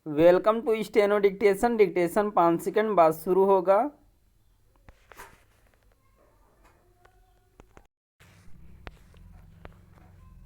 Welcome to steno dictation. Dictation 5 second बाद शुरू होगा।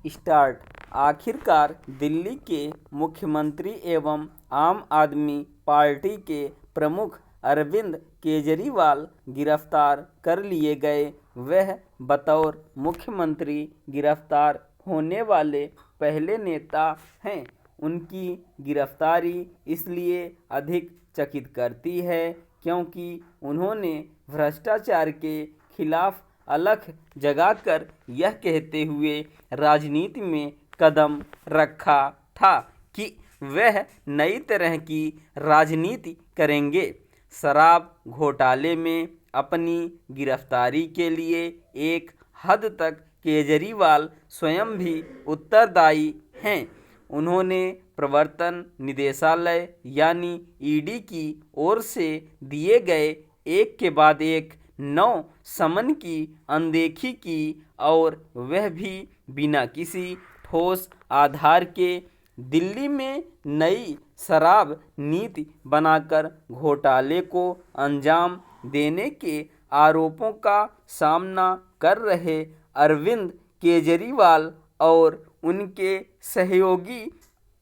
स्टार्ट। आखिरकार दिल्ली के मुख्यमंत्री एवं आम आदमी पार्टी के प्रमुख अरविंद केजरीवाल गिरफ्तार कर लिए गए। वह बतौर मुख्यमंत्री गिरफ्तार होने वाले पहले नेता हैं। उनकी गिरफ्तारी इसलिए अधिक चकित करती है क्योंकि उन्होंने भ्रष्टाचार के खिलाफ अलख जगाकर यह कहते हुए राजनीति में कदम रखा था कि वह नई तरह की राजनीति करेंगे। शराब घोटाले में अपनी गिरफ्तारी के लिए एक हद तक केजरीवाल स्वयं भी उत्तरदायी हैं। उन्होंने प्रवर्तन निदेशालय यानी ईडी की ओर से दिए गए एक के बाद एक 9 समन की अनदेखी की और वह भी बिना किसी ठोस आधार के। दिल्ली में नई शराब नीति बनाकर घोटाले को अंजाम देने के आरोपों का सामना कर रहे अरविंद केजरीवाल और उनके सहयोगी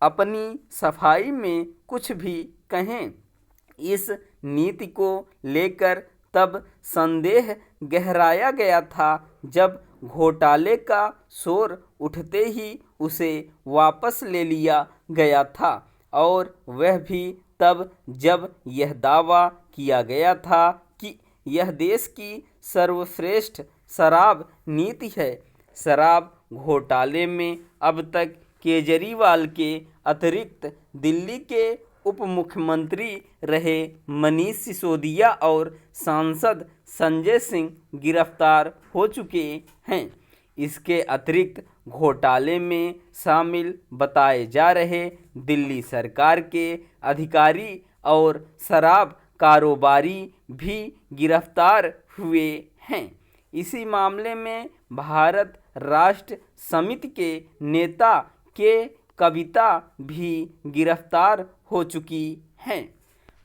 अपनी सफाई में कुछ भी कहें। इस नीति को लेकर तब संदेह गहराया गया था जब घोटाले का शोर उठते ही उसे वापस ले लिया गया था और वह भी तब जब यह दावा किया गया था कि यह देश की सर्वश्रेष्ठ शराब नीति है। शराब घोटाले में अब तक केजरीवाल के अतिरिक्त दिल्ली के उप मुख्यमंत्री रहे मनीष सिसोदिया और सांसद संजय सिंह गिरफ्तार हो चुके हैं। इसके अतिरिक्त घोटाले में शामिल बताए जा रहे दिल्ली सरकार के अधिकारी और शराब कारोबारी भी गिरफ्तार हुए हैं। इसी मामले में भारत राष्ट्र समिति के नेता के कविता भी गिरफ्तार हो चुकी हैं।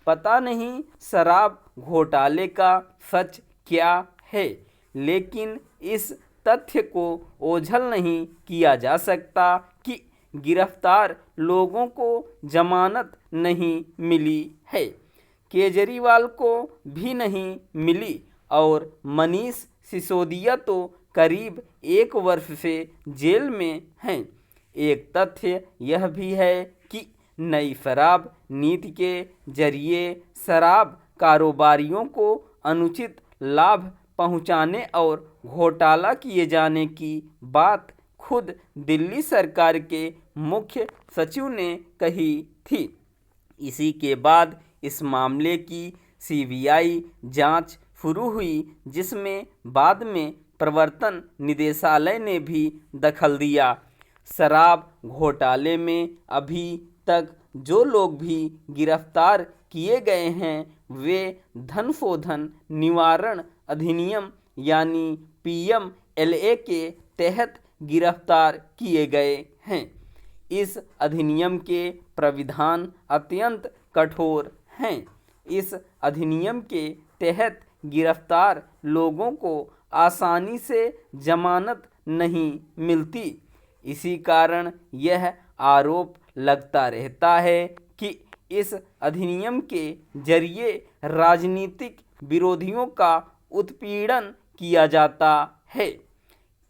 पता नहीं शराब घोटाले का सच क्या है, लेकिन इस तथ्य को ओझल नहीं किया जा सकता कि गिरफ्तार लोगों को जमानत नहीं मिली है, केजरीवाल को भी नहीं मिली और मनीष सिसोदिया तो करीब 1 वर्ष से जेल में हैं। एक तथ्य यह भी है कि नई शराब नीति के जरिए शराब कारोबारियों को अनुचित लाभ पहुंचाने और घोटाला किए जाने की बात खुद दिल्ली सरकार के मुख्य सचिव ने कही थी। इसी के बाद इस मामले की सीबीआई जांच शुरू हुई, जिसमें बाद में प्रवर्तन निदेशालय ने भी दखल दिया। शराब घोटाले में अभी तक जो लोग भी गिरफ्तार किए गए हैं वे धनशोधन निवारण अधिनियम यानी पीएमएलए के तहत गिरफ्तार किए गए हैं। इस अधिनियम के प्राविधान अत्यंत कठोर हैं। इस अधिनियम के तहत गिरफ्तार लोगों को आसानी से जमानत नहीं मिलती। इसी कारण यह आरोप लगता रहता है कि इस अधिनियम के जरिए राजनीतिक विरोधियों का उत्पीड़न किया जाता है।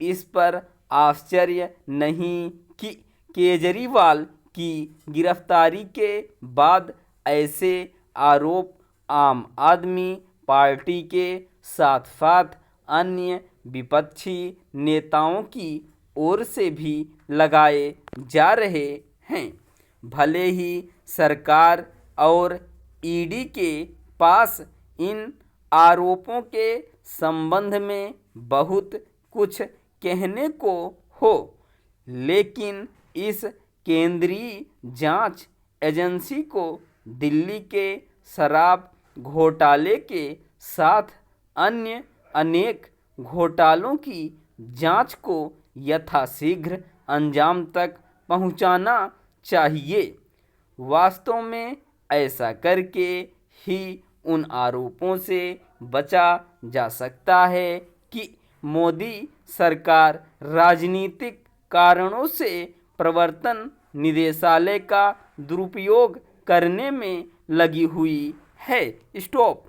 इस पर आश्चर्य नहीं कि केजरीवाल की गिरफ्तारी के बाद ऐसे आरोप आम आदमी पार्टी के साथ साथ अन्य विपक्षी नेताओं की ओर से भी लगाए जा रहे हैं। भले ही सरकार और ईडी के पास इन आरोपों के संबंध में बहुत कुछ कहने को हो, लेकिन इस केंद्रीय जांच एजेंसी को दिल्ली के शराब घोटाले के साथ अन्य अनेक घोटालों की जांच को यथाशीघ्र अंजाम तक पहुंचाना चाहिए। वास्तव में ऐसा करके ही उन आरोपों से बचा जा सकता है कि मोदी सरकार राजनीतिक कारणों से प्रवर्तन निदेशालय का दुरुपयोग करने में लगी हुई है। स्टॉप।